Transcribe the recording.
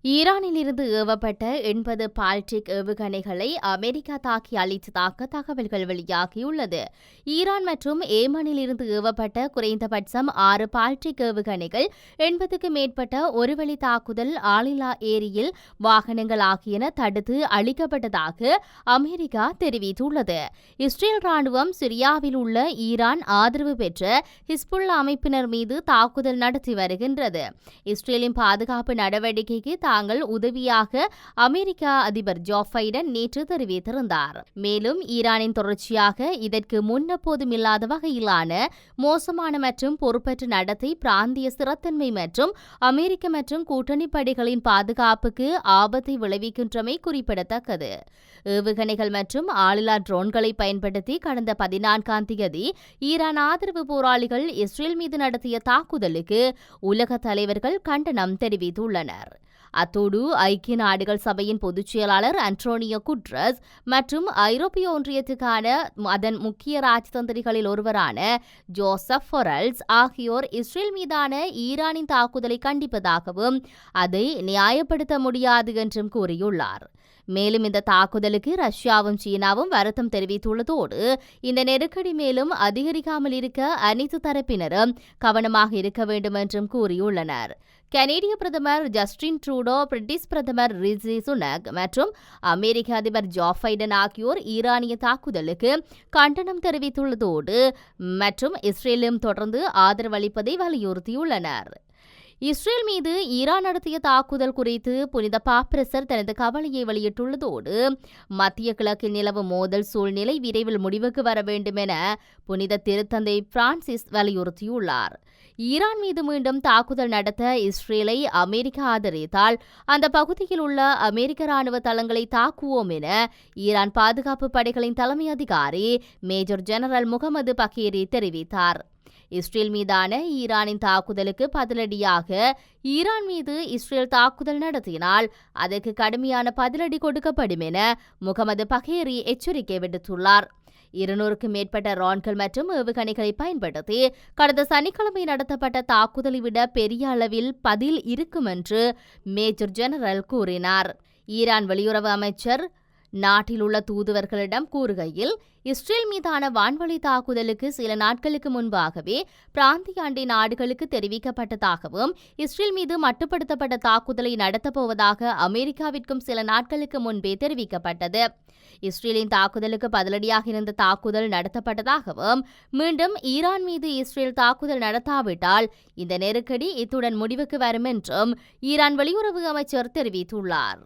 ஈரானிலிருந்து ஏவப்பட்ட 80 பால்டிக் ஏவுகணைகளை அமெரிக்கா தாக்கி அழித்ததாக தகவல்கள் வெளியாகியுள்ளது. ஈரான் மற்றும் ஏமனிலிருந்து ஏவப்பட்ட குறைந்தபட்சம் 6 பால்டிக் ஏவுகணைகள் 80க்கும் மேற்பட்ட ஒருவழி தாக்குதல் ஆளில்லா ஏரியில் வாகனங்கள் ஆகியன தடுத்து அழிக்கப்பட்டதாக அமெரிக்கா தெரிவித்துள்ளது. இஸ்ரேல் ராணுவம் சிரியாவில் உள்ள ஈரான் ஆதரவு பெற்ற ஹிஸ்புல்லா அமைப்பினர் மீது தாக்குதல் நடத்தி வருகின்றது. இஸ்ரேலின் பாதுகாப்பு நடவடிக்கைக்கு தாங்கள் உதவியாக அமெரிக்க அதிபர் ஜோ பைடன் நேற்று தெரிவித்திருந்தார். மேலும் ஈரானின் தொடர்ச்சியாக இதற்கு முன்னெப்போதும் இல்லாத வகையிலான மோசமான மற்றும் பொறுப்பற்ற நடத்தை பிராந்திய ஸ்திரத்தன்மை மற்றும் அமெரிக்க மற்றும் கூட்டணி படைகளின் பாதுகாப்புக்கு ஆபத்தை விளைவிக்கின்றமை குறிப்பிடத்தக்கது. ஏவுகணைகள் மற்றும் ஆளில்லா ட்ரோன்களை பயன்படுத்தி கடந்த 14ஆம் தேதி ஈரான் ஆதரவு போராளிகள் இஸ்ரேல் மீது நடத்திய தாக்குதலுக்கு உலக தலைவர்கள் கண்டனம் தெரிவித்துள்ளனர். அத்தோடு ஐக்கிய நாடுகள் சபையின் பொதுச் செயலாளர் அன்டோனியோ குட்ரஸ் மற்றும் ஐரோப்பிய ஒன்றியத்துக்கான அதன் முக்கிய ராஜதந்திரிகளில் ஒருவரான ஜோசப் ஃபொரல்ஸ் ஆகியோர் இஸ்ரேல் மீதான ஈரானின் தாக்குதலை கண்டிப்பதாகவும் அதை நியாயப்படுத்த முடியாது என்றும் கூறியுள்ளார். மேலும் இந்த தாக்குதலுக்கு ரஷ்யாவும் சீனாவும் வருத்தம் தெரிவித்துள்ளதோடு இந்த நெருக்கடி மேலும் அதிகரிக்காமல் இருக்க அனைத்து தரப்பினரும் கவனமாக இருக்க வேண்டும் என்றும் கூறியுள்ளனர். கனேடிய பிரதமர் ஜஸ்டின் ட்ரூடோ, பிரிட்டிஷ் பிரதமர் ரிஷி சுனக் மற்றும் அமெரிக்க அதிபர் ஜோ பைடன் ஆகியோர் ஈரானிய தாக்குதலுக்கு கண்டனம் தெரிவித்துள்ளதோடு மற்றும் இஸ்ரேலும் தொடர்ந்து ஆதரவளிப்பதை வலியுறுத்தியுள்ளனர். இஸ்ரேல் மீது ஈரான் நடத்திய தாக்குதல் குறித்து புனித பாப்பரசர் தனது கவலையை வெளியிட்டுள்ளதோடு மத்திய கிழக்கில் நிலவும் மோதல் சூழ்நிலை விரைவில் முடிவுக்கு வர வேண்டும் என புனித திருத்தந்தை பிரான்சிஸ் வலியுறுத்தியுள்ளார். ஈரான் மீது மீண்டும் தாக்குதல் நடத்த இஸ்ரேலை அமெரிக்கா ஆதரித்தால் அந்த பகுதியில் உள்ள அமெரிக்க ராணுவ தளங்களை தாக்குவோம் என ஈரான் பாதுகாப்பு படைகளின் தலைமை அதிகாரி மேஜர் ஜெனரல் முகமது பகீரி தெரிவித்தார். இஸ்ரேல் மீதான ஈரானின் தாக்குதலுக்கு பதிலடியாக ஈரான் மீது இஸ்ரேல் தாக்குதல் நடத்தினால் அதற்கு கடுமையான பதிலடி கொடுக்கப்படும் என முகமது பகீரி எச்சரிக்கை விடுத்துள்ளார். 200க்கும் மேற்பட்ட ட்ரோன்கள் மற்றும் ஏவுகணைகளை பயன்படுத்தி கடந்த சனிக்கிழமை நடத்தப்பட்ட தாக்குதலை விட பெரிய அளவில் பதில் இருக்கும் என்று மேஜர் ஜெனரல் கூறினார். ஈரான் வெளியுறவு அமைச்சர் நாட்டில் உள்ள தூதுவர்களிடம் கூறுகையில், இஸ்ரேல் மீதான வான்வழி தாக்குதலுக்கு சில நாட்களுக்கு முன்பாகவே பிராந்திய அண்டை நாடுகளுக்கு தெரிவிக்கப்பட்டதாகவும் இஸ்ரேல் மீது மட்டுப்படுத்தப்பட்ட தாக்குதலை நடத்தப்போவதாக அமெரிக்காவிற்கும் சில நாட்களுக்கு முன்பே தெரிவிக்கப்பட்டது. இஸ்ரேலின் தாக்குதலுக்கு பதிலடியாக இருந்த தாக்குதல் நடத்தப்பட்டதாகவும் மீண்டும் ஈரான் மீது இஸ்ரேல் தாக்குதல் நடத்தாவிட்டால் இந்த நெருக்கடி இத்துடன் முடிவுக்கு வரும் என்றும் ஈரான் வெளியுறவு அமைச்சர் தெரிவித்துள்ளார்.